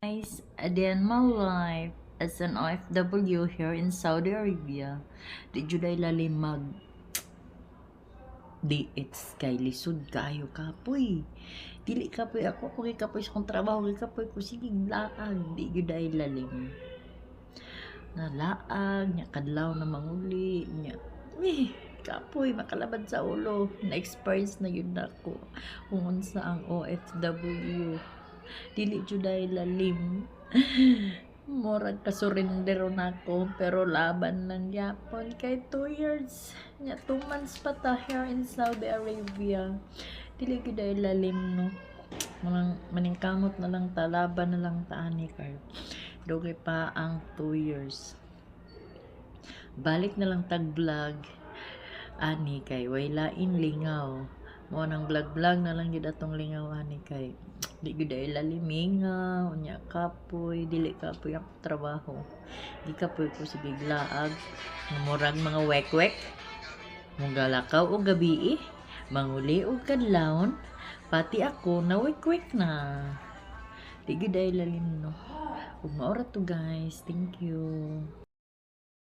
Guys, again my life as an OFW here in Saudi Arabia. Di jud ay lalim mag DX kay lisod kayo kapoy. Dili kapoy ako kay kapoy sa kong trabaho kay kapoy ko sige laag di jud ay lalim. Na laag nya kadlaw na manguli nya. Kapoy makalabad sa ulo. Na-experience na yun ako kung unsa ang OFW. Dili jud ay lalim. Murag kasurrender nako pero laban lang yapon kay 2 years nya 2 months pa ta here in Saudi Arabia. Dili gid ay lalim no. Maningkamot na lang ta, laban na lang ta ani kay dugay pa ang 2 years. Balik na lang tag vlog ani kay way lain lingaw. Mo nang vlog na lang gid atong lingaw ani kay di gid ay lalimingaw unya kapoy dili kapoy ang trabaho di kapoy ko sige laag murag mga wek-wek mong galakaw og gabi manguli og kadlawon pati ako na wek-wek na di gid ay lalim no ug maura to guys, thank you.